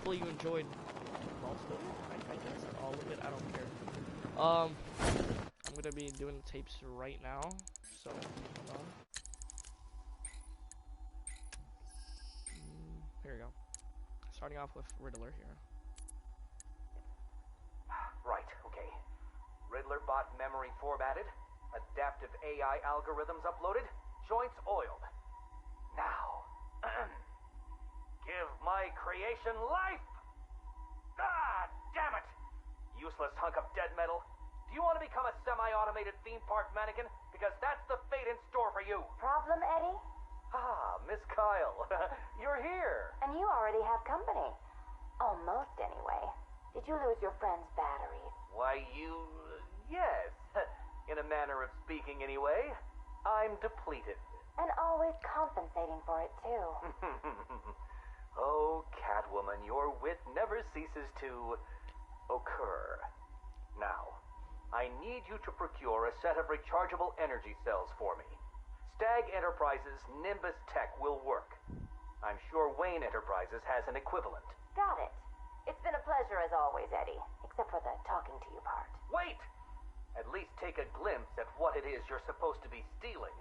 hopefully you enjoyed most of it, I guess, or all of it, I don't care. I'm gonna be doing the tapes right now, so hold on. Here we go. Starting off with Riddler here. Right, okay. Riddler bot memory formatted, adaptive AI algorithms uploaded, joints oiled. Now, give my creation life! Ah, damn it! Useless hunk of dead metal. Do you want to become a semi-automated theme park mannequin? Because that's the fate in store for you. Problem, Eddie? Ah, Miss Kyle. You're here. And you already have company. Almost, anyway. Did you lose your friend's batteries? Why, yes. In a manner of speaking, anyway. I'm depleted. And always compensating for it, too. Oh, Catwoman, your wit never ceases to occur. Now, I need you to procure a set of rechargeable energy cells for me. Stag Enterprises' Nimbus Tech will work. I'm sure Wayne Enterprises has an equivalent. Got it. It's been a pleasure as always, Eddie. Except for the talking to you part. Wait! At least take a glimpse at what it is you're supposed to be stealing.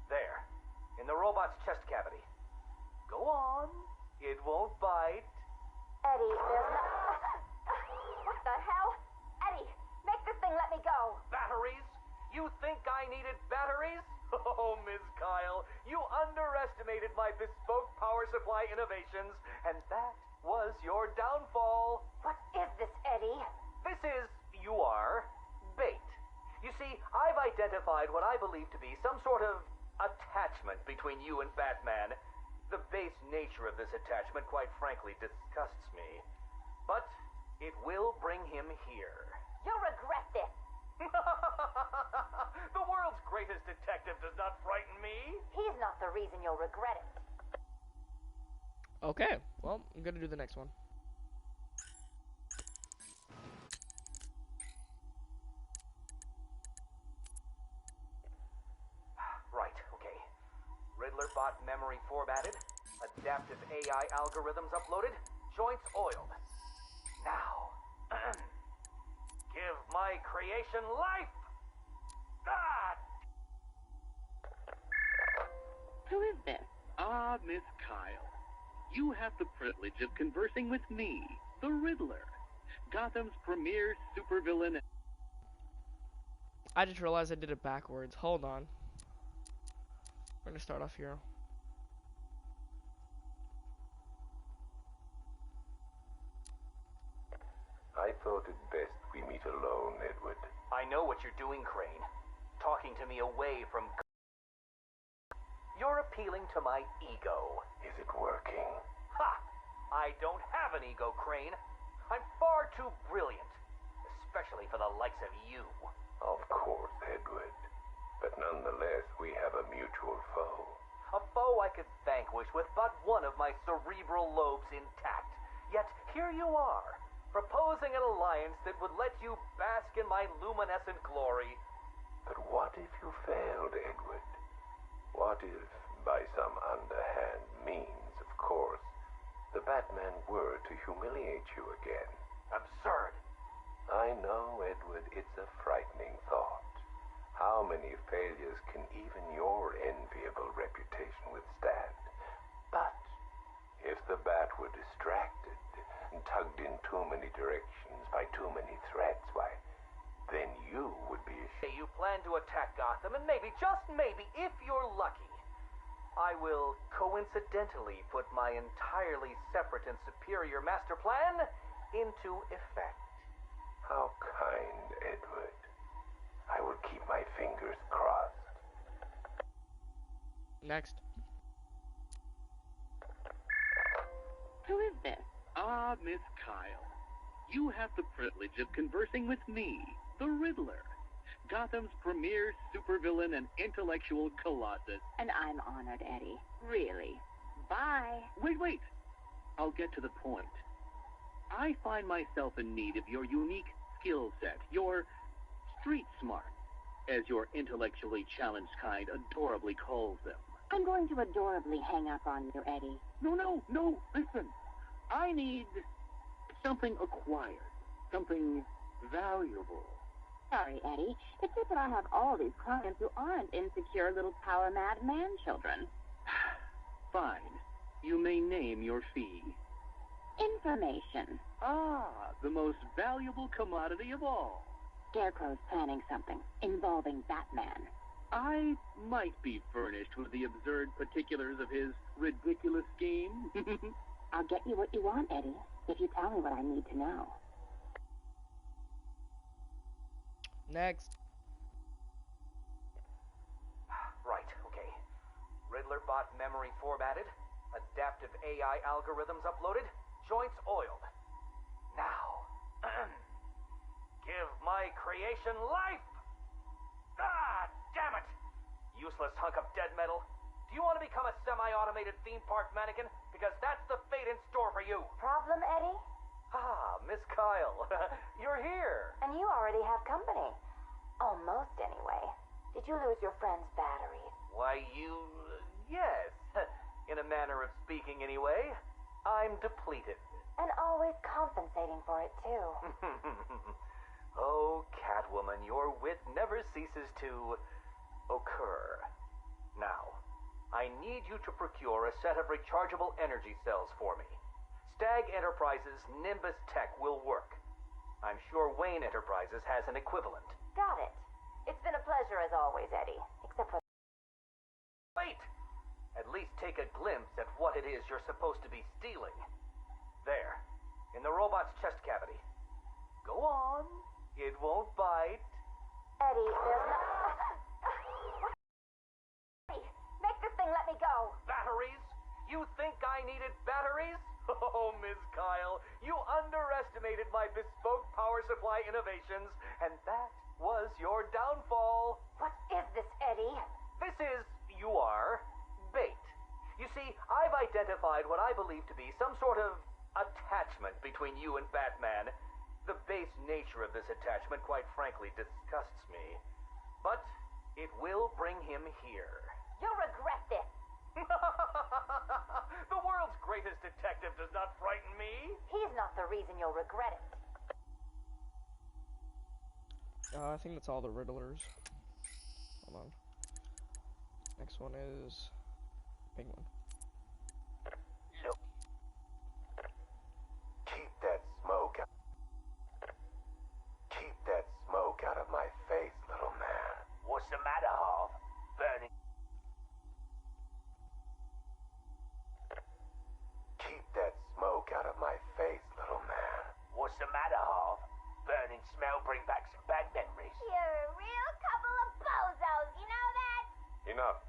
There, in the robot's chest cavity. Go on. It won't bite. Eddie, there's no... What the hell? Eddie, make this thing let me go. Batteries? You think I needed batteries? Oh, Ms. Kyle, you underestimated my bespoke power supply innovations, and that was your downfall. What is this, Eddie? This is, bait. You see, I've identified what I believe to be some sort of attachment between you and Batman. The base nature of this attachment, quite frankly, disgusts me. But it will bring him here. You'll regret this. The world's greatest detective does not frighten me. He's not the reason you'll regret it. Okay, well, I'm gonna do the next one. Right, okay. Riddler bot memory formatted, adaptive AI algorithms uploaded, joints oiled. Now, give my creation life! Ah! Who is this? Ah, Miss Kyle. You have the privilege of conversing with me, the Riddler, Gotham's premier supervillain. I just realized I did it backwards. Hold on. We're gonna start off here. I thought it best we meet alone, Edward. I know what you're doing, Crane. Talking to me away from... You're appealing to my ego. Is it working? Ha! I don't have an ego, Crane. I'm far too brilliant. Especially for the likes of you. Of course, Edward. But nonetheless, we have a mutual foe. A foe I could vanquish with but one of my cerebral lobes intact. Yet here you are, proposing an alliance that would let you bask in my luminescent glory. But what if you failed, Edward? What if, by some underhand means, of course, the Batman were to humiliate you again? Absurd. I know, Edward, it's a frightening thought. How many failures can even your enviable reputation withstand? But if the Bat were distracted and tugged in too many directions by too many threats, why, then you would be ashamed. You plan to attack Gotham, and maybe, just maybe, if you're lucky, I will coincidentally put my entirely separate and superior master plan into effect. How kind, Edward. I will keep my fingers crossed. Next. Who is this? Ah, Miss Kyle. You have the privilege of conversing with me, the Riddler, Gotham's premier supervillain and intellectual colossus. And I'm honored, Eddie. Really. Bye. Wait. I'll get to the point. I find myself in need of your unique skill set, your street smart, as your intellectually challenged kind adorably calls them. I'm going to adorably hang up on you, Eddie. No, listen. I I need something acquired, something valuable. Sorry, Eddie. It's just that I have all these clients who aren't insecure little power-mad man-children. Fine. You may name your fee. Information. Ah, the most valuable commodity of all. Scarecrow's planning something involving Batman. I might be furnished with the absurd particulars of his ridiculous scheme. I'll get you what you want, Eddie, if you tell me what I need to know. Next. Right, okay. Riddler bot memory formatted, adaptive AI algorithms uploaded, joints oiled. Now, give my creation life! Ah, damn it! Useless hunk of dead metal. Do you want to become a semi-automated theme park mannequin? Because that's the fate in store for you. Problem, Eddie? Ah, Miss Kyle. You're here. And you already have company. Almost, anyway. Did you lose your friend's batteries? Why, yes. In a manner of speaking, anyway. I'm depleted. And always compensating for it, too. Oh, Catwoman, your wit never ceases to occur. Now, I need you to procure a set of rechargeable energy cells for me. Stag Enterprises' Nimbus Tech will work. I'm sure Wayne Enterprises has an equivalent. Got it. It's been a pleasure as always, Eddie. Except for... Wait! At least take a glimpse at what it is you're supposed to be stealing. There, in the robot's chest cavity. Go on. It won't bite. Eddie, there's no... Eddie, make this thing let me go. Batteries? You think I needed batteries? Oh, Ms. Kyle, you underestimated my bespoke power supply innovations, and that was your downfall. What is this, Eddie? This is, bait. You see, I've identified what I believe to be some sort of attachment between you and Batman. The base nature of this attachment, quite frankly, disgusts me. But it will bring him here. You'll regret this. The world's greatest detective does not frighten me. He's not the reason you'll regret it. I think that's all the Riddlers. Hold on. Next one is Penguin. Look. Keep that smoke out. Keep that smoke out of my face, little man. What's the matter, Harv? Burning. Keep that smoke out of my face, little man. What's the matter, Harv? Burning smell bring back some bad memories. You're a real couple of bozos, you know that? Enough.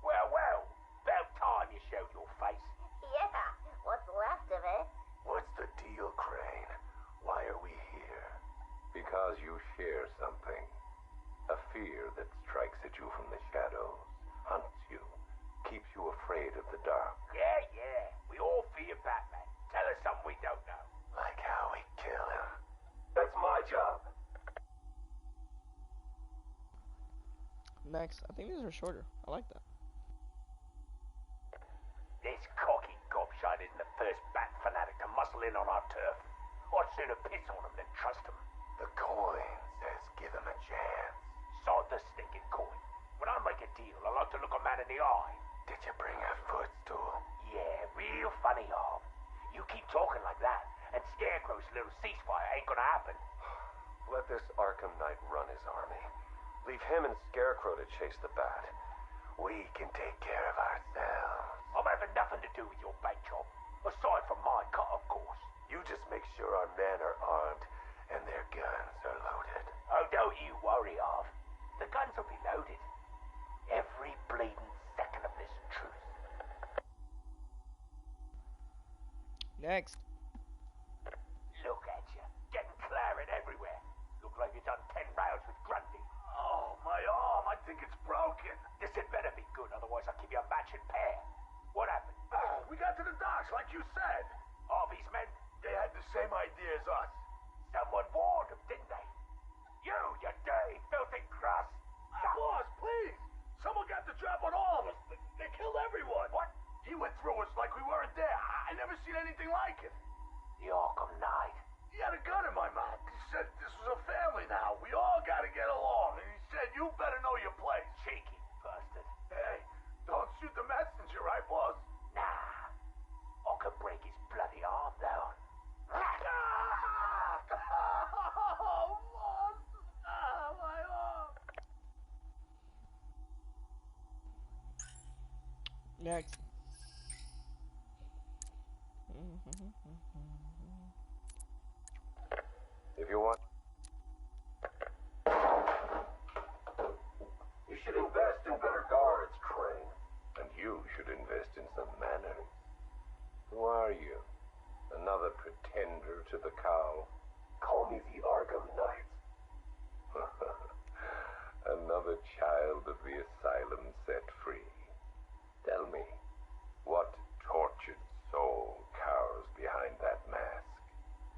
Well, about time you showed your face. Yeah, what's left of it? What's the deal, Crane? Why are we here? Because you share something. A fear that strikes at you from the shadows, hunts you, keeps you afraid of the dark. Yeah. We all fear Batman. Tell us something we don't know. Like how we kill him. That's my job. Next, I think these are shorter. I like that. This cocky gobshite isn't the first bat fanatic to muscle in on our turf. I'd sooner piss on him than trust him. The coin says give him a chance. Sod the stinking coin. When I make a deal, I like to look a man in the eye. Did you bring a footstool? Yeah, real funny, Harv. You keep talking like that, and Scarecrow's little ceasefire ain't gonna happen. Let this Arkham Knight run his army. Leave him and Scarecrow to chase the bat. We can take care of ourselves. I'm having nothing to do with your bait job. Aside from my cut, of course. You just make sure our men are armed and their guns are loaded. Oh, don't you worry, Harv. The guns will be loaded. Every bleeding second of this truce. Next. Look at you. Getting claret everywhere. Look like you've done 10 rounds with Grundy. Oh, my arm. I think it's broken. This had better be good, otherwise I'll give you a matching pair. What happened? We got to the docks, like you said. Harvey's men? They had the same idea as us. Someone warned them, didn't they? You dirty, filthy crust! Boss, please! Someone got the drop on all of us. They killed everyone. What? He went through us like we weren't there. I never seen anything like it. The Arkham Knight. He had a gun in my mouth. He said this was a family now. We all gotta get along. And he said, you better know your place. Cheeky bastard. Hey, don't shoot the messenger, right, boss? Nah. I could break his bloody arm, though. Oh, boss! Ah, my arm! Next. If you want... You should invest in better guards, Crane. And you should invest in some manners. Who are you? Another pretender to the cow? Call me the Arkham Knight. Another child of the asylum set free. Tell me, what tortured soul cowers behind that mask?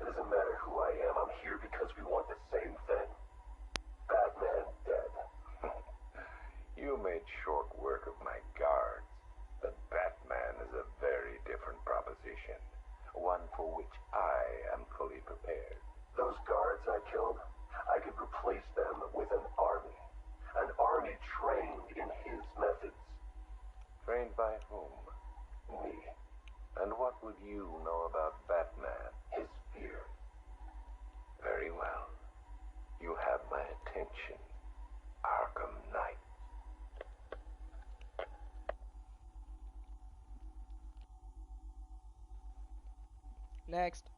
It doesn't matter who I am. I'm here because we want the same thing. Batman dead. You made short work of my guards, but Batman is a very different proposition. One for which I am fully prepared. Those guards I killed, I could replace them with an army. An army trained in his methods. Trained by whom? Me. And what would you know about Batman? His fear. Very well. You have my attention, Arkham Knight. Next.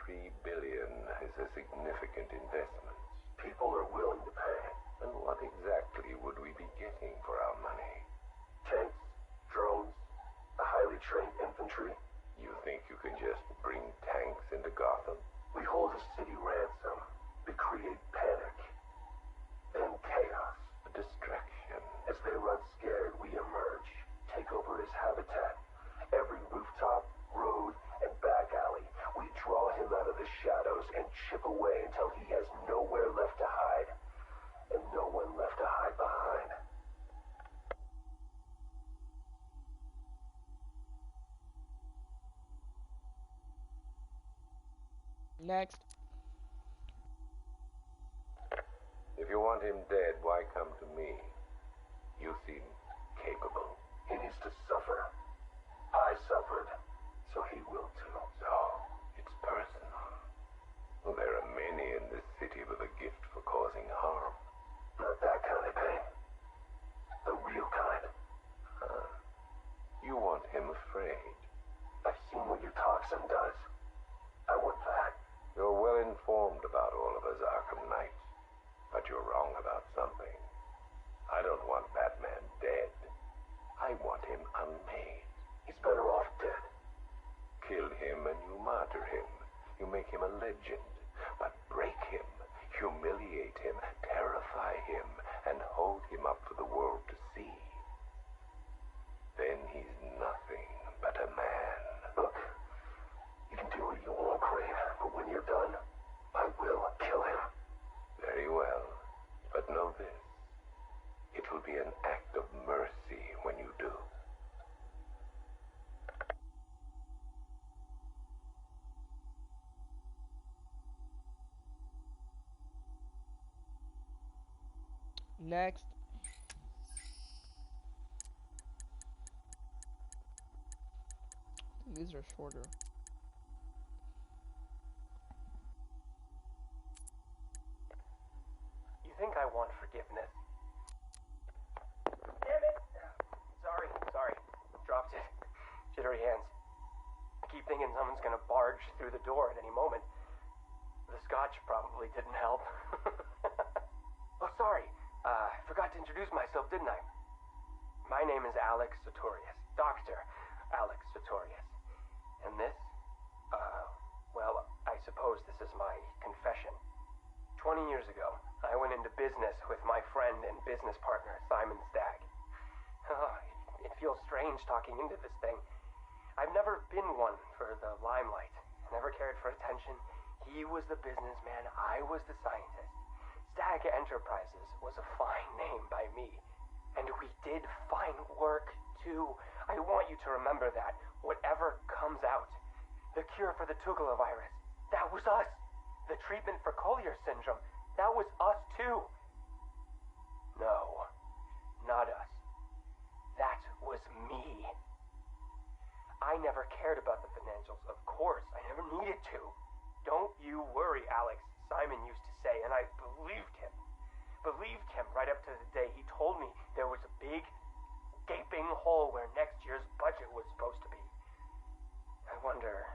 $3 billion is a significant investment. People are willing to pay. And what exactly would we be getting for our money? Tanks, drones, a highly trained infantry. You think you can just bring tanks into Gotham? We hold a city ransom. We create panic. Then chaos. A distraction. As they run scared, we emerge. Take over his habitat. Every rooftop, road, and back alley. We draw him out of the shadows and chip away until he has nowhere left to hide. And no one left to hide behind. Next. If you want him dead, why come to me? You seem capable. He needs to suffer. I suffered, so he will too. So, it's personal. Well, there are many in this city with a gift for causing harm. Not that kind of pain. The real kind. Huh. You want him afraid. I've seen what your toxin does. I want that. You're well informed about all of us Arkham Knights, but you're wrong about something. I don't want Batman dead. I want him unmade. He's better off dead. Kill him and you martyr him. You make him a legend, but break him, humiliate him, terrify him, and hold him up for the world to see. Then he's nothing but a man. Look, you can do what you want, Crane, but when you're done, I will kill him. Very well, but know this. It will be an act of mercy when you do. Next. These are shorter. You think I want forgiveness? Damn it! Sorry. Dropped it. Jittery hands. I keep thinking someone's gonna barge through the door at any moment. The scotch probably didn't help. Oh, sorry. Forgot to introduce myself, didn't I? My name is Alex Sartorius. Dr. Alex Sartorius. And this? Well, I suppose this is my confession. 20 years ago, I went into business with my friend and business partner, Simon Stagg. Oh, it feels strange talking into this thing. I've never been one for the limelight. Never cared for attention. He was the businessman, I was the scientist. Stagg Enterprises was a fine name by me. And we did fine work, too. I want you to remember that. Whatever comes out. The cure for the Tugela virus. That was us. The treatment for Collier syndrome. That was us, too. No. Not us. That was me. I never cared about the financials, of course. I never needed to. Don't you worry, Alex, Simon used to say, and I believed him. Believed him right up to the day he told me there was a big, gaping hole where next year's budget was supposed to be. I wonder,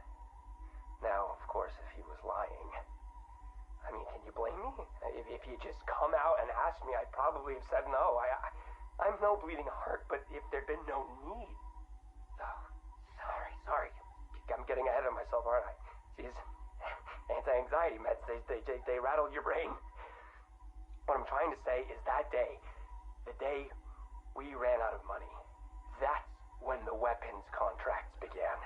now, of course, if he was lying. I mean, can you blame me? If he just come out and asked me, I'd probably have said no. I'm no bleeding heart, but if there'd been no need... Oh, sorry. I'm getting ahead of myself, aren't I? Jeez. Anti-anxiety meds, they rattle your brain. What I'm trying to say is that day, the day we ran out of money, that's when the weapons contracts began.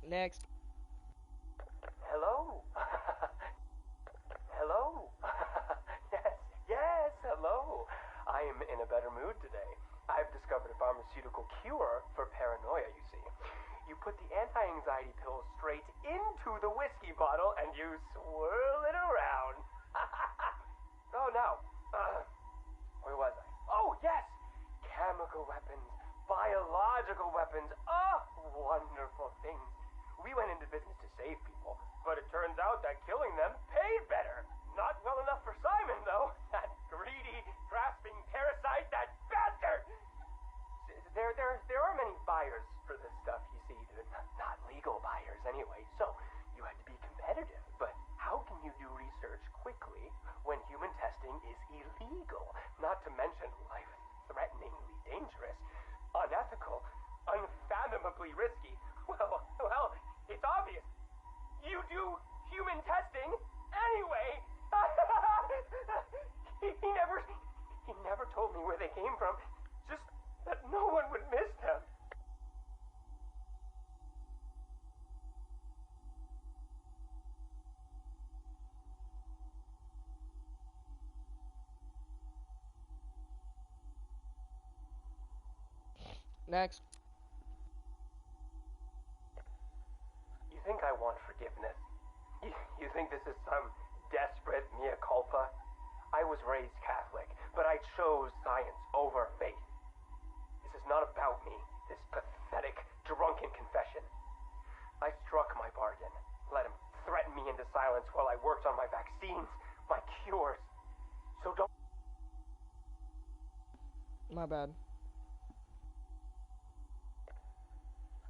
Next. Hello? Hello? Yes, hello. I am in a better mood today. I've discovered a pharmaceutical cure for paranoia, you see. You put the anti-anxiety pill straight into the whiskey bottle and you swirl it around. Oh, no. Where was I? Oh, yes! Chemical weapons, biological weapons. Oh, wonderful things. We went into business to save people, but it turns out that killing them paid better. Not well enough for Simon, though. That greedy, grasping parasite, that bastard! There are many buyers for this stuff, you see. Not legal buyers, anyway, so you had to be competitive. But how can you do research quickly when human testing is illegal? Not to mention life-threateningly dangerous, unethical, unfathomably risky. Well, it's obvious. You do human testing anyway. He never told me where they came from. Just that no one would miss them. Next. You think I want forgiveness? You think this is some desperate mea culpa? I was raised Catholic, but I chose science over faith. This is not about me, this pathetic, drunken confession. I struck my bargain, let him threaten me into silence while I worked on my vaccines, my cures. So don't... My bad.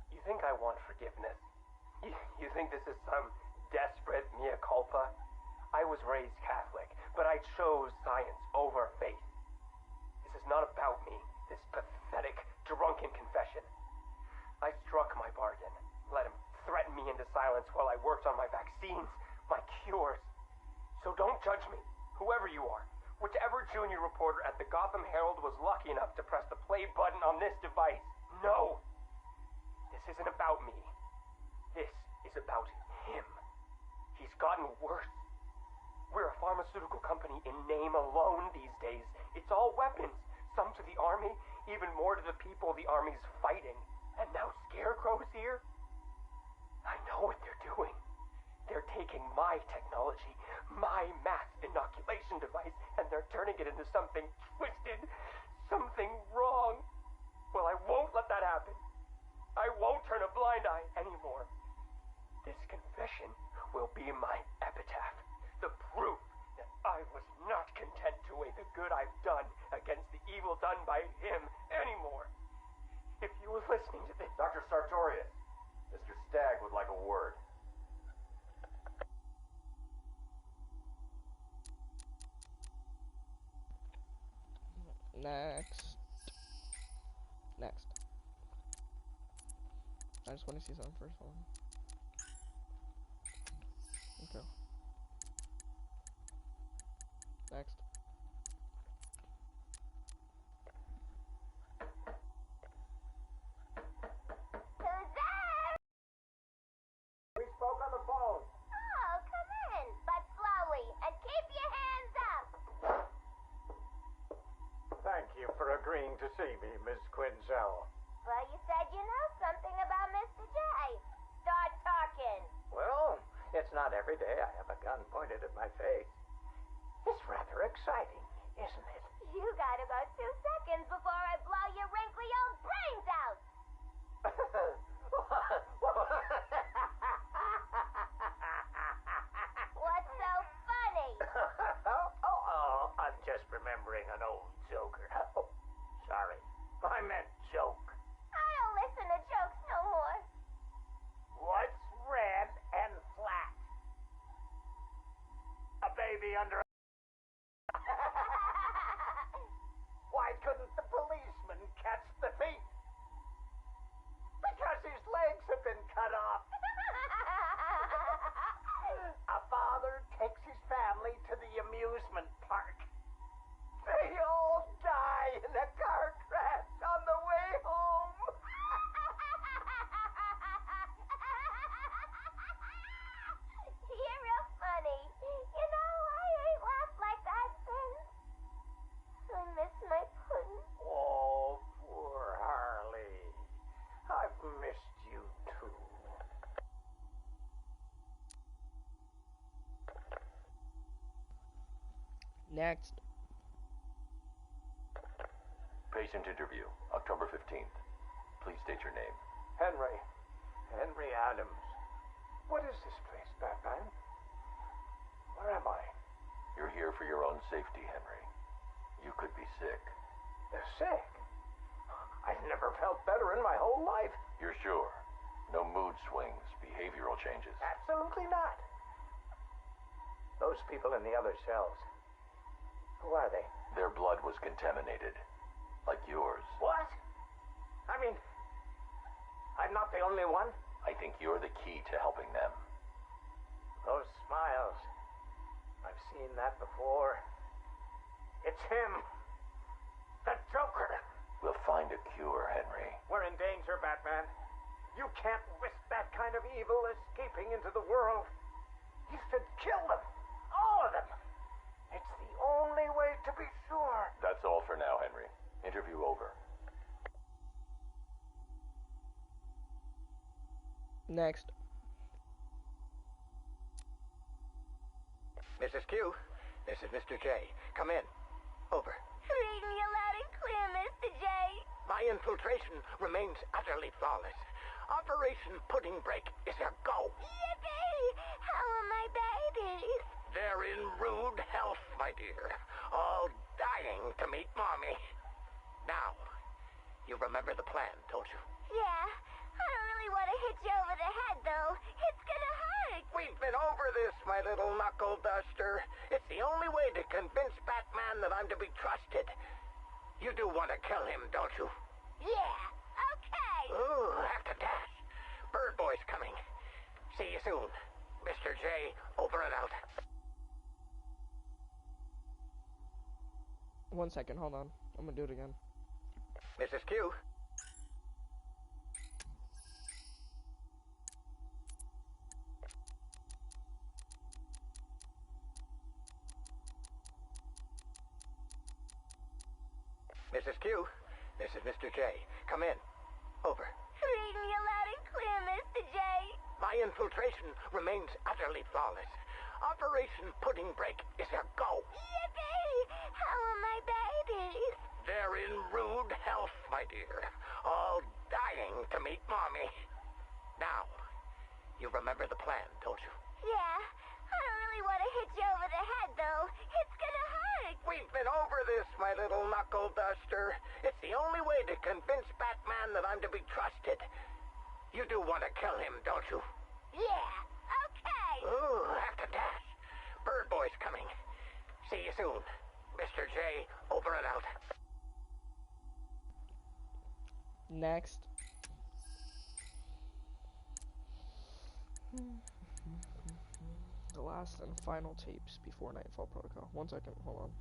You think I want forgiveness? You think this is some desperate mea culpa? I was raised Catholic, but I chose science over faith. This is not about me, this pathetic, drunken confession. I struck my bargain, let him threaten me into silence while I worked on my vaccines, my cures. So don't judge me, whoever you are. Whichever junior reporter at the Gotham Herald was lucky enough to press the play button on this device. No! This isn't about me. This is about him. He's gotten worse. We're a pharmaceutical company in name alone these days. It's all weapons. Some to the army, even more to the people the army's fighting. And now Scarecrow's here? I know what they're doing. They're taking my technology, my mass inoculation device, and they're turning it into something twisted, something wrong. Well, I won't let that happen. I won't turn a blind eye anymore. This confession will be my epitaph, the proof that I was not content to weigh the good I've done against the evil done by him anymore. If you were listening to this... Dr. Sartorius, Mr. Stagg would like a word. Next. I just want to see something first. Hold on. Okay. Next. Who's there? We spoke on the phone. Oh, come in, but slowly, and keep your hands up. cell. Well, you said you know something about Mr. J. Start talking. Well, it's not every day I have a gun pointed at my face. It's rather exciting, isn't it? You got about 2 seconds before I blow your wrinkly old brains out. What's so funny? I'm just remembering an old joker. Oh, sorry. I meant joke. I don't listen to jokes no more. What's red and flat? A baby under a... Why couldn't the policeman catch the thief? Because his legs have been cut off. A father takes his family to the amusement park. They all die in a car crash on the way home. You're real funny. You know, I ain't laughed like that since. I miss my pudding. Oh, poor Harley. I've missed you too. Next. Patient interview, October 15th. Please state your name. Henry Adams. What is this place, Batman? Where am I? You're here for your own safety, Henry. You could be sick. Sick? I've never felt better in my whole life. You're sure? No mood swings, behavioral changes. Absolutely not. Those people in the other cells. Who are they? Their blood was contaminated. Like yours. What? I mean, I'm not the only one. I think you're the key to helping them. Those smiles. I've seen that before. It's him. The Joker. We'll find a cure, Henry. We're in danger, Batman. You can't risk that kind of evil escaping into the world. You should kill them. All of them. It's the only way to be sure. That's all for now, Henry. Interview over. Next. Mrs. Q, this is Mr. J. Come in. Over. Reading you loud and clear, Mr. J. My infiltration remains utterly flawless. Operation Pudding Break is a go. Yippee! How are my babies? They're in rude health, my dear. All dying to meet Mommy. Now, you remember the plan, don't you? Yeah. I don't really want to hit you over the head, though. It's gonna hurt. We've been over this, my little knuckle duster. It's the only way to convince Batman that I'm to be trusted. You do want to kill him, don't you? Yeah. Okay. Ooh, have to dash. Bird Boy's coming. See you soon. Mr. J, over and out. 1 second, hold on. I'm gonna do it again. Mrs. Q. Mrs. Q, this is Mr. J. Come in. Over. Reading you loud and clear, Mr. J. My infiltration remains utterly flawless. Operation Pudding Break is a go. Yippee! How are my babies? They're in rude health, my dear. All dying to meet Mommy. Now, you remember the plan, don't you? Yeah. I don't really want to hit you over the head, though. It's gonna hurt. We've been over this, my little knuckle duster. It's the only way to convince Batman that I'm to be trusted. You do want to kill him, don't you? Yeah. Okay. Ooh, have to dash. Bird Boy's coming. See you soon. Mr. J, over and out. Next. The last and final tapes before Nightfall Protocol. 1 second, hold on.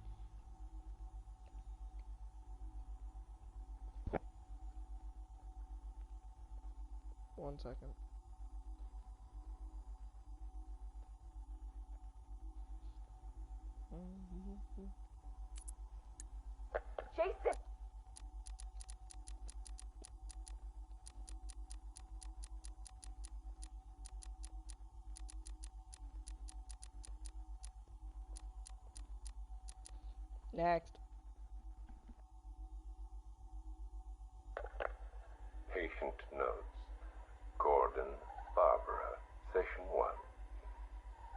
One second. Jason. Next. Patient notes. Gordon, Barbara, session 1.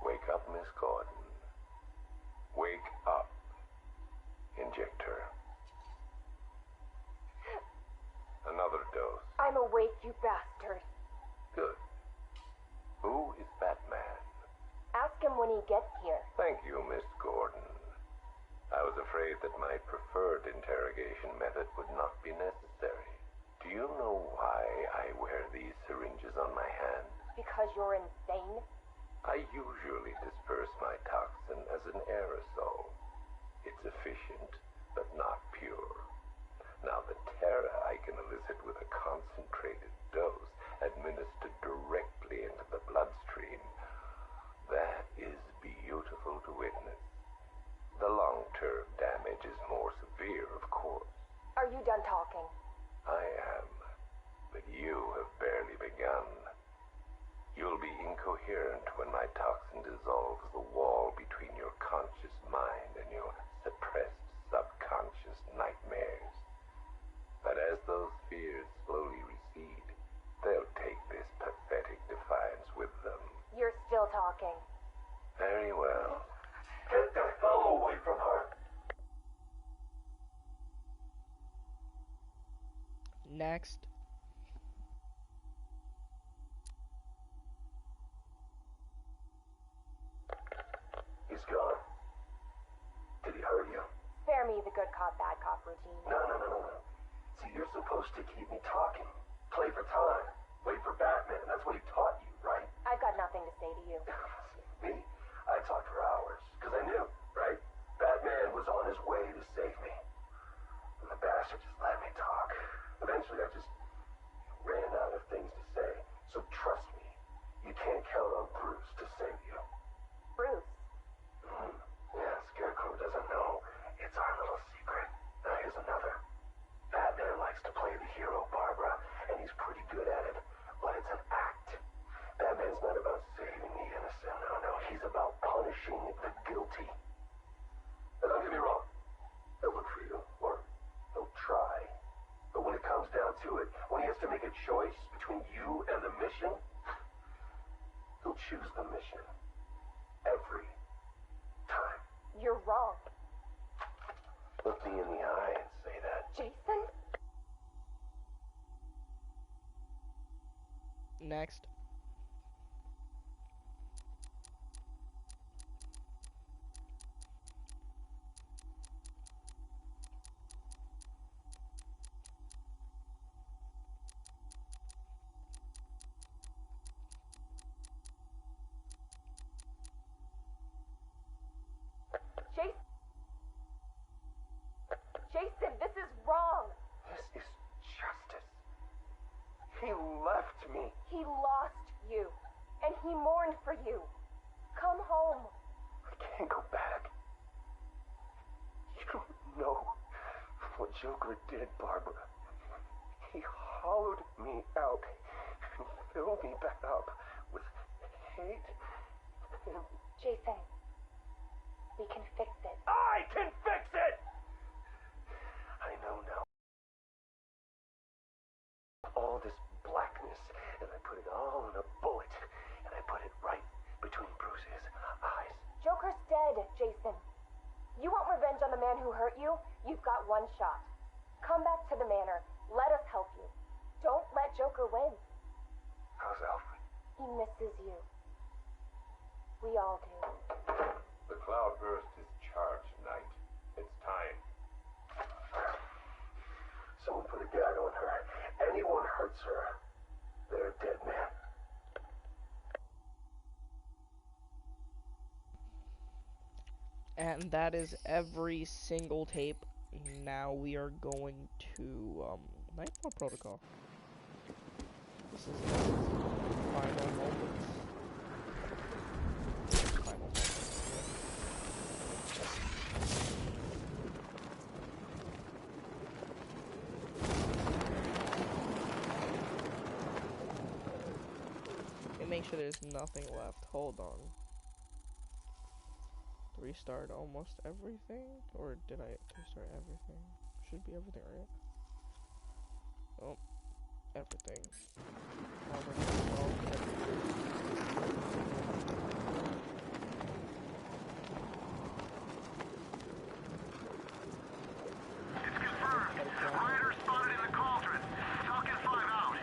Wake up, Miss Gordon. Wake up. Inject her. Another dose. I'm awake, you bastard. Good. Who is Batman? Ask him when he gets here. Thank you, Miss Gordon. I was afraid that my preferred interrogation method would not be necessary. Do you know why I wear these syringes on my hand? Because you're insane? I usually disperse my toxin as an aerosol. It's efficient, but not pure. Now, the terror I can elicit with a concentrated dose administered directly into the bloodstream, that is beautiful to witness. The long-term damage is more severe, of course. Are you done talking? I am, but you have barely begun. You'll be incoherent when my toxin dissolves the wall between your conscious mind and your suppressed subconscious nightmares. But as those fears slowly recede, they'll take this pathetic defiance with them. You're still talking. Very well. Get the hell away from her! Next. He's gone. Did he hurt you? Spare me the good cop, bad cop routine. No. See, you're supposed to keep me talking. Play for time. Wait for Batman. That's what he taught you, right? I've got nothing to say to you. Me? I talked for hours. Because I knew, right? Batman was on his way to save me. And the bastard just let me talk. Eventually, I just ran out of things to say. So trust me, you can't count on Bruce to save you. Bruce. Yeah, Scarecrow doesn't know. It's our little secret. Now here's another. Batman likes to play the hero, Barbara, and he's pretty good at it. But it's an act. Batman's not about saving the innocent. No. He's about punishing the guilty. And don't get me wrong. He'll look for you, or he'll try. But when it comes down to it, when he has to make a choice between you and the mission, he'll choose the mission. Every time. You're wrong. Look me in the eye and say that. Jason? Next. Jason, this is wrong. This is justice. He left me. He lost you, and he mourned for you. Come home. I can't go back. You don't know what Joker did, Barbara. He hollowed me out and filled me back up with hate and... Jason, we can fix it. I can fix it! I know now. All this blackness, and I put it all in a bullet, and I put it right between Bruce's eyes. Joker's dead, Jason. You want revenge on the man who hurt you? You've got one shot. Come back to the manor. Let us help you. Don't let Joker win. How's Alfred? He misses you. We all do. The cloudburst is charged, Knight. It's time. Someone put a gag on her. Anyone hurts her, they're a dead man. And that is every single tape. Now we are going to Nightfall Protocol. This is the final moments. Final moments. And make sure there's nothing left. Hold on. restart almost everything, or did I restart everything? Should be everything, right? Oh, everything. It's confirmed. Rider spotted in the cauldron. Talking 5 out.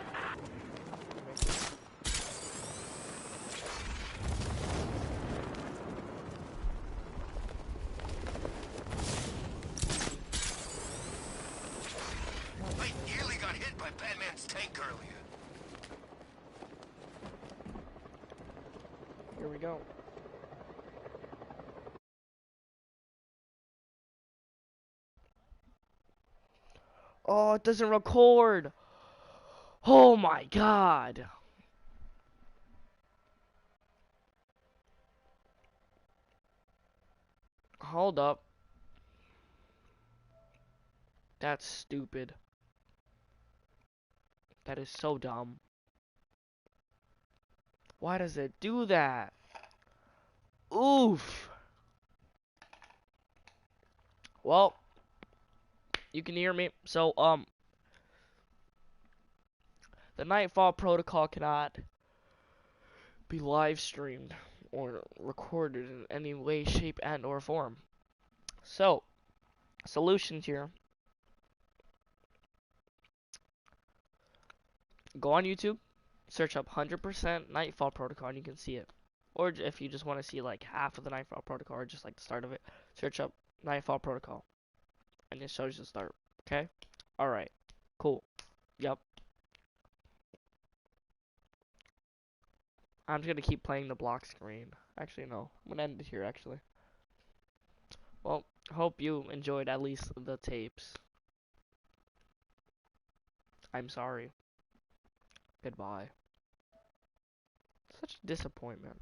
I nearly got hit by Batman's tank earlier. Here we go. Oh, it doesn't record. Oh my god. Hold up. That's stupid. That is so dumb. Why does it do that? Oof. Well, you can hear me. So, the Nightfall Protocol cannot be live streamed or recorded in any way, shape, and or form. So, solutions here. Go on YouTube, search up 100% Nightfall Protocol, and you can see it. Or if you just want to see like half of the Nightfall Protocol, or just like the start of it, search up Nightfall Protocol, and it shows you the start. Okay? Alright. Cool. Yep. I'm just gonna keep playing the block screen. Actually, no. I'm gonna end it here, actually. Well, hope you enjoyed at least the tapes. I'm sorry. Goodbye. Such a disappointment.